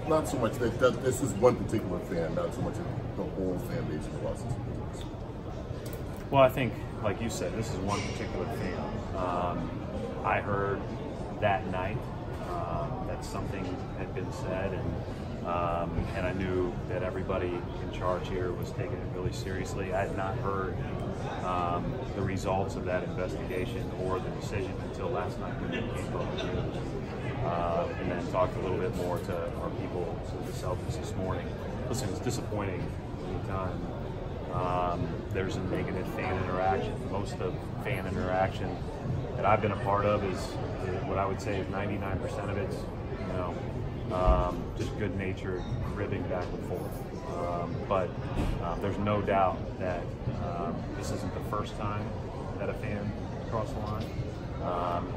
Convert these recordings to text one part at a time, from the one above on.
not so much that this is one particular fan, not so much the whole fan base of the Los Angeles. Well, I think, like you said, this is one particular fan. I heard that night that something had been said, and I knew that everybody in charge here was taking it really seriously. I had not heard the results of that investigation or the decision until last night when it came over the news. And then talked a little bit more to our people, to the Celtics this morning. Listen, it's disappointing anytime there's a negative fan interaction. Most of fan interaction that I've been a part of is what I would say is 99% of it's, just good-natured ribbing back and forth. But there's no doubt that this isn't the first time that a fan crossed the line.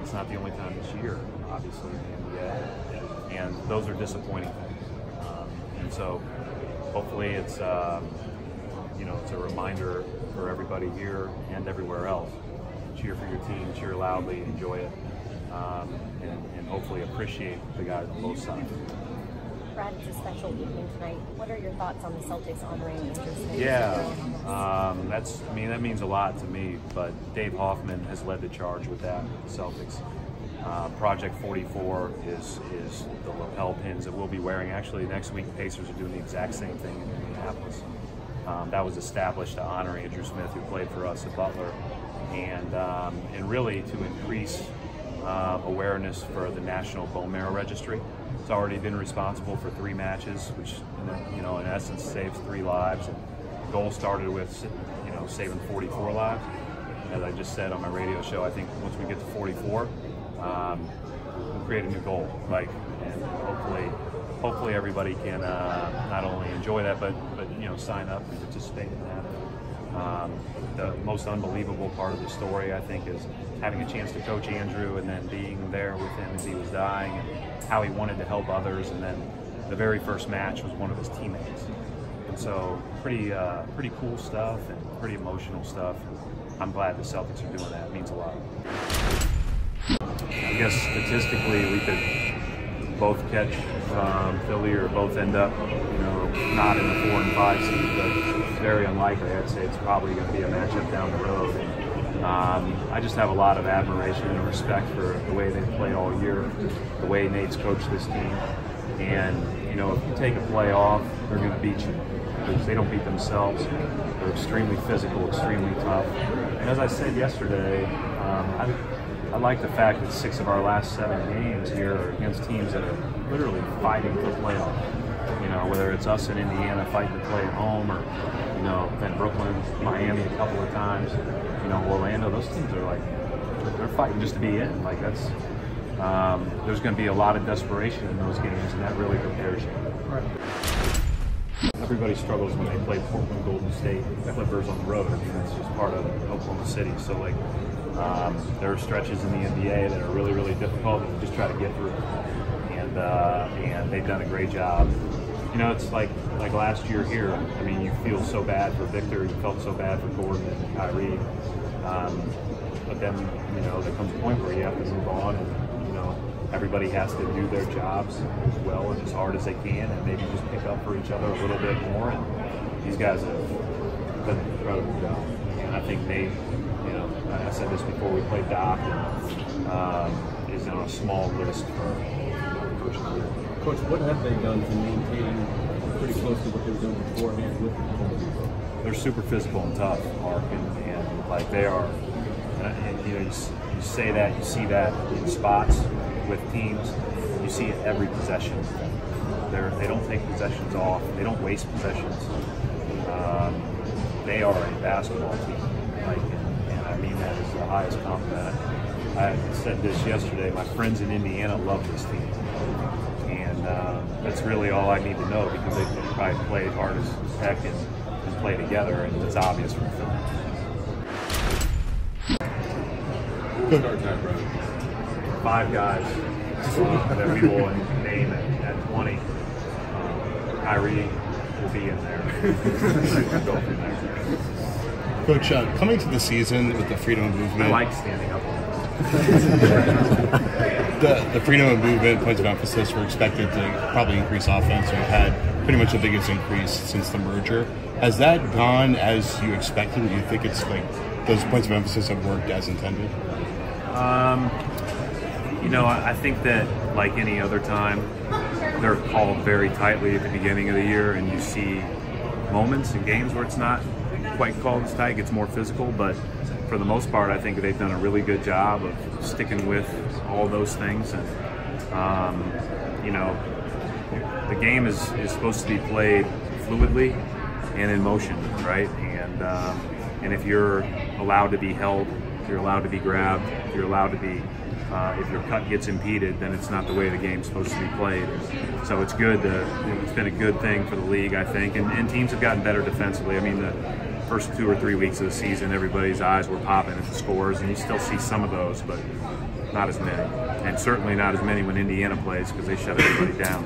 It's not the only time this year, obviously, in the NBA, and those are disappointing things. And so, hopefully, it's it's a reminder for everybody here and everywhere else. Cheer for your team, cheer loudly, enjoy it, and hopefully appreciate the guys on both sides. Brad, it's a special evening tonight. What are your thoughts on the Celtics honoring Andrew Smith? Yeah, that means a lot to me. But Dave Hoffman has led the charge with that. The Celtics. Project 44 is the lapel pins that we'll be wearing. Actually, next week the Pacers are doing the exact same thing in Minneapolis. That was established to honor Andrew Smith, who played for us at Butler, and really to increase awareness for the National Bone Marrow Registry. It's already been responsible for 3 matches, which in essence saves 3 lives. And the goal started with saving 44 lives. As I just said on my radio show, I think once we get to 44, we'll create a new goal. And hopefully everybody can not only enjoy that, but sign up and participate in that. The most unbelievable part of the story, I think, is having a chance to coach Andrew and then being there with him as he was dying, and how he wanted to help others. And then the very first match was one of his teammates. And so pretty cool stuff and pretty emotional stuff. And I'm glad the Celtics are doing that. It means a lot. I guess statistically we could both catch Philly or both end up, not in the 4 and 5 seed, but very unlikely. I'd say it's probably going to be a matchup down the road. And, I just have a lot of admiration and respect for the way they've played all year, the way Nate's coached this team. And, if you take a play off, they're going to beat you because they don't beat themselves. They're extremely physical, extremely tough. And as I said yesterday, I like the fact that 6 of our last 7 games here are against teams that are literally fighting for playoff. Whether it's us in Indiana fighting to play at home, or then Brooklyn, Miami a couple of times, Orlando. Those teams are they're fighting just to be in. There's going to be a lot of desperation in those games, and that really prepares you. Right. Everybody struggles when they play Portland, Golden State, Clippers on the road. I mean, that's just part of Oklahoma City. So there are stretches in the NBA that are really, really difficult, and you just try to get through. And they've done a great job. It's like last year here. I mean, you feel so bad for Victor, you felt so bad for Gordon and Kyrie. But then, there comes a point where you have to move on, and everybody has to do their jobs as well and as hard as they can, and maybe just pick up for each other a little bit more. And these guys have done an incredible job. And I think Nate, I said this before we played Doc, and is on a small list for Coach of the Year. Coach, what have they done to maintain pretty close to what they were doing beforehand with the They're super physical and tough, Mark, and they are. And you say that, you see that in spots with teams. You see it every possession. They don't take possessions off. They don't waste possessions. They are a basketball team, and I mean that as the highest compliment. I said this yesterday. My friends in Indiana love this team, and that's really all I need to know, because they probably play hard as heck and play together, and it's obvious from film. start time, Brian? 5 guys that we will name at 20. Kyrie will be in there. Go from there. Coach, coming to the season with the freedom of movement. I like standing up. the freedom of movement, points of emphasis were expected to probably increase offense. We've had pretty much the biggest increase since the merger. Has that gone as you expected? Do you think it's like those points of emphasis have worked as intended? I think that like any other time, they're called very tightly at the beginning of the year, and you see moments in games where it's not quite called as tight, it gets more physical, but for the most part, I think they've done a really good job of sticking with all those things. And the game is supposed to be played fluidly and in motion, right? And if you're allowed to be held, if you're allowed to be grabbed, if you're allowed to be if your cut gets impeded, then it's not the way the game's supposed to be played. So it's good. It's been a good thing for the league, I think. And teams have gotten better defensively. I mean, the first 2 or 3 weeks of the season, everybody's eyes were popping at the scores, and you still see some of those, but not as many. And certainly not as many when Indiana plays, because they shut everybody down.